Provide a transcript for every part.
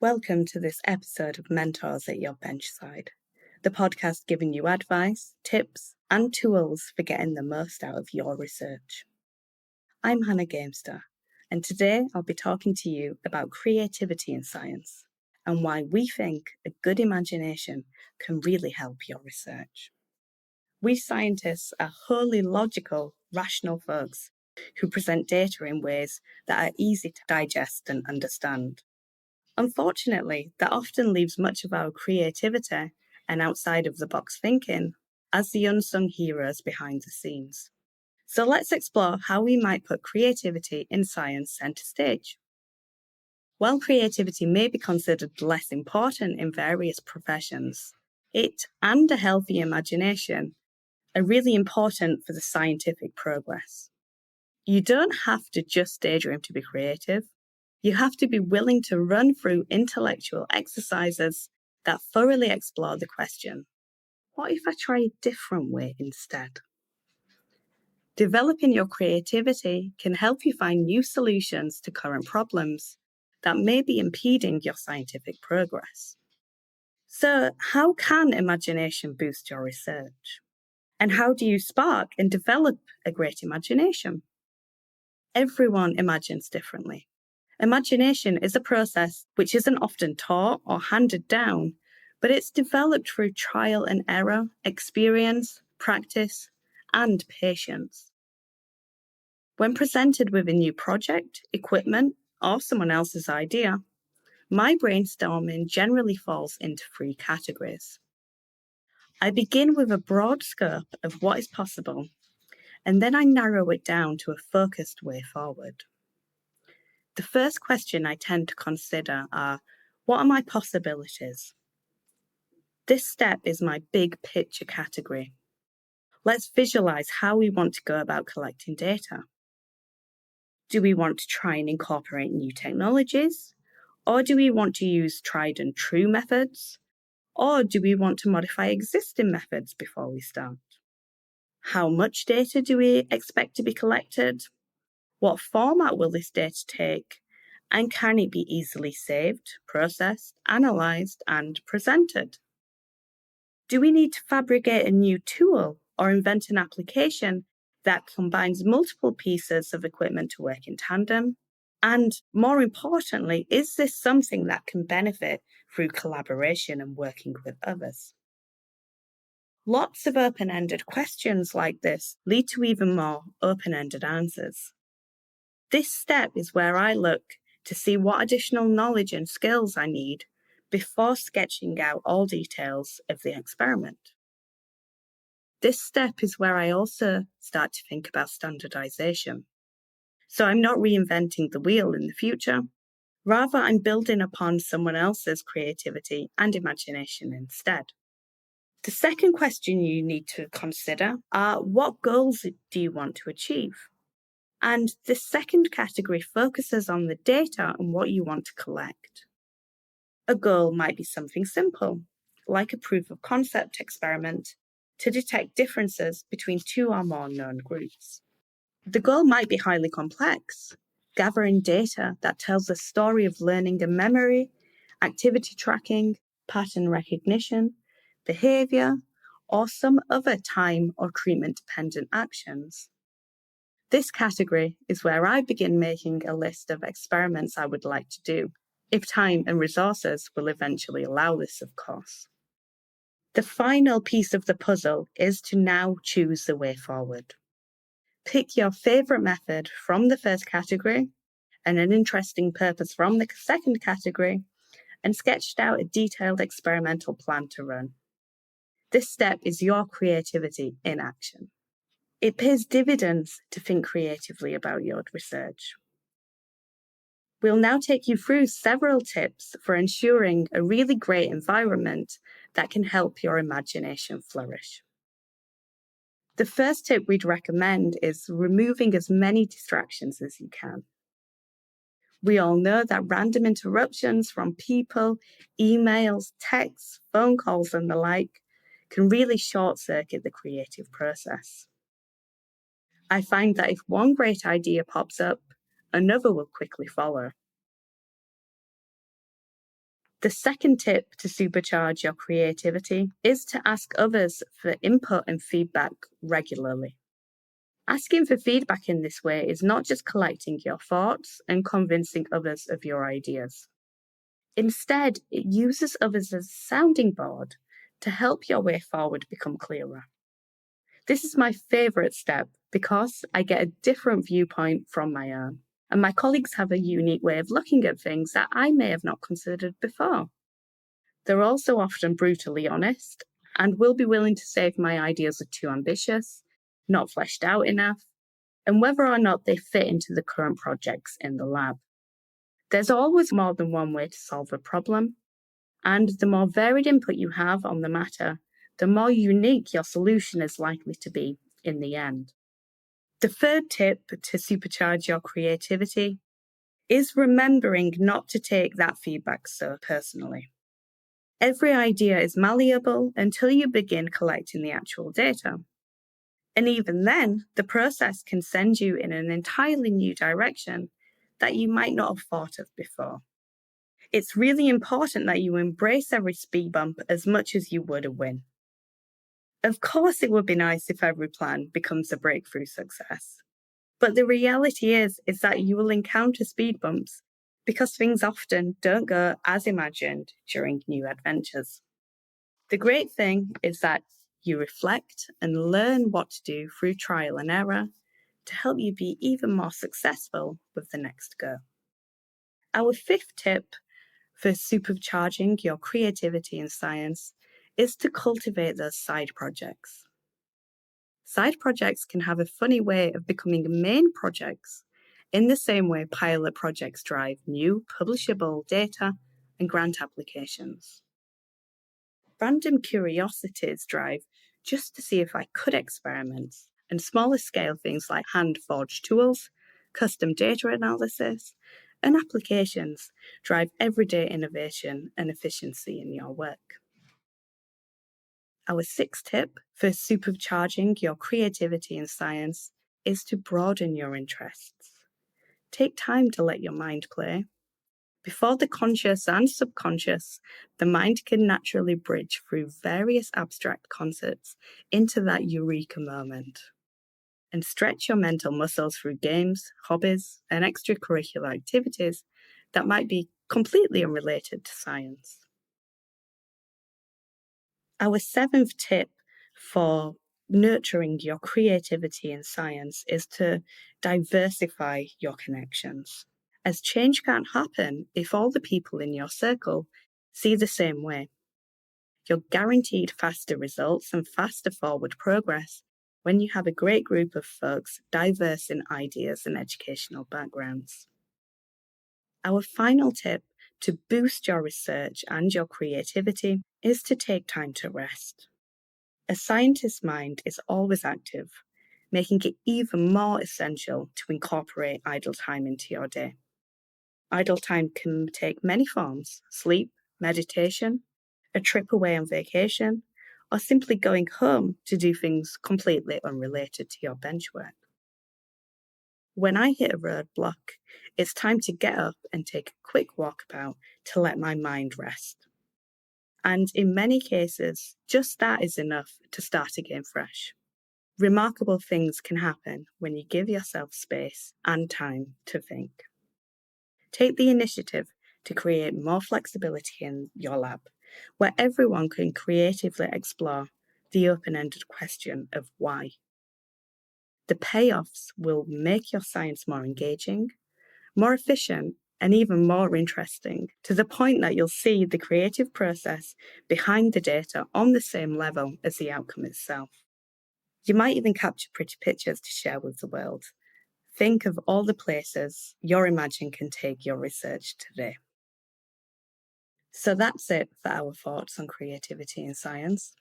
Welcome to this episode of Mentors at Your Benchside, the podcast giving you advice, tips, and tools for getting the most out of your research. I'm Hannah Gamester, and today I'll be talking to you about creativity in science and why we think a good imagination can really help your research. We scientists are wholly logical, rational folks who present data in ways that are easy to digest and understand. Unfortunately, that often leaves much of our creativity and outside of the box thinking as the unsung heroes behind the scenes. So let's explore how we might put creativity in science centre stage. While creativity may be considered less important in various professions, it and a healthy imagination are really important for the scientific progress. You don't have to just daydream to be creative. You have to be willing to run through intellectual exercises that thoroughly explore the question, what if I try a different way instead? Developing your creativity can help you find new solutions to current problems that may be impeding your scientific progress. So, how can imagination boost your research? And how do you spark and develop a great imagination? Everyone imagines differently. Imagination is a process which isn't often taught or handed down, but it's developed through trial and error, experience, practice, and patience. When presented with a new project, equipment, or someone else's idea, my brainstorming generally falls into three categories. I begin with a broad scope of what is possible, and then I narrow it down to a focused way forward. The first question I tend to consider are, what are my possibilities? This step is my big picture category. Let's visualize how we want to go about collecting data. Do we want to try and incorporate new technologies? Or do we want to use tried and true methods? Or do we want to modify existing methods before we start? How much data do we expect to be collected? What format will this data take? And can it be easily saved, processed, analysed, and presented? Do we need to fabricate a new tool or invent an application that combines multiple pieces of equipment to work in tandem? And more importantly, is this something that can benefit through collaboration and working with others? Lots of open-ended questions like this lead to even more open-ended answers. This step is where I look to see what additional knowledge and skills I need before sketching out all details of the experiment. This step is where I also start to think about standardization. So I'm not reinventing the wheel in the future. Rather, I'm building upon someone else's creativity and imagination instead. The second question you need to consider are, what goals do you want to achieve? And this second category focuses on the data and what you want to collect. A goal might be something simple, like a proof of concept experiment to detect differences between two or more known groups. The goal might be highly complex, gathering data that tells the story of learning and memory, activity tracking, pattern recognition, behavior, or some other time or treatment-dependent actions. This category is where I begin making a list of experiments I would like to do, if time and resources will eventually allow this, of course. The final piece of the puzzle is to now choose the way forward. Pick your favourite method from the first category and an interesting purpose from the second category, and sketched out a detailed experimental plan to run. This step is your creativity in action. It pays dividends to think creatively about your research. We'll now take you through several tips for ensuring a really great environment that can help your imagination flourish. The first tip we'd recommend is removing as many distractions as you can. We all know that random interruptions from people, emails, texts, phone calls, and the like can really short-circuit the creative process. I find that if one great idea pops up, another will quickly follow. The second tip to supercharge your creativity is to ask others for input and feedback regularly. Asking for feedback in this way is not just collecting your thoughts and convincing others of your ideas. Instead, it uses others as a sounding board to help your way forward become clearer. This is my favourite step because I get a different viewpoint from my own, and my colleagues have a unique way of looking at things that I may have not considered before. They're also often brutally honest and will be willing to say if my ideas are too ambitious, not fleshed out enough, and whether or not they fit into the current projects in the lab. There's always more than one way to solve a problem, and the more varied input you have on the matter, the more unique your solution is likely to be in the end. The third tip to supercharge your creativity is remembering not to take that feedback so personally. Every idea is malleable until you begin collecting the actual data. And even then, the process can send you in an entirely new direction that you might not have thought of before. It's really important that you embrace every speed bump as much as you would a win. Of course, it would be nice if every plan becomes a breakthrough success. But the reality is that you will encounter speed bumps because things often don't go as imagined during new adventures. The great thing is that you reflect and learn what to do through trial and error to help you be even more successful with the next go. Our fifth tip for supercharging your creativity in science is to cultivate those side projects. Side projects can have a funny way of becoming main projects, in the same way pilot projects drive new publishable data and grant applications. Random curiosities drive just to see if I could experiment, and smaller scale things like hand-forged tools, custom data analysis, and applications drive everyday innovation and efficiency in your work. Our sixth tip for supercharging your creativity in science is to broaden your interests. Take time to let your mind play. Before the conscious and subconscious, the mind can naturally bridge through various abstract concepts into that eureka moment. And stretch your mental muscles through games, hobbies, and extracurricular activities that might be completely unrelated to science. Our seventh tip for nurturing your creativity in science is to diversify your connections, as change can't happen if all the people in your circle see the same way. You're guaranteed faster results and faster forward progress when you have a great group of folks diverse in ideas and educational backgrounds. Our final tip to boost your research and your creativity is to take time to rest. A scientist's mind is always active, making it even more essential to incorporate idle time into your day. Idle time can take many forms: sleep, meditation, a trip away on vacation, or simply going home to do things completely unrelated to your bench work. When I hit a roadblock, it's time to get up and take a quick walkabout to let my mind rest. And in many cases, just that is enough to start again fresh. Remarkable things can happen when you give yourself space and time to think. Take the initiative to create more flexibility in your lab, where everyone can creatively explore the open-ended question of why. The payoffs will make your science more engaging, more efficient, and even more interesting, to the point that you'll see the creative process behind the data on the same level as the outcome itself. You might even capture pretty pictures to share with the world. Think of all the places your imagination can take your research today. So that's it for our thoughts on creativity in science.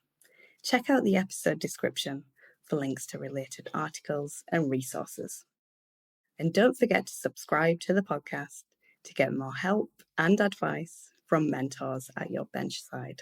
Check out the episode description for links to related articles and resources. And don't forget to subscribe to the podcast to get more help and advice from mentors at your Benchside.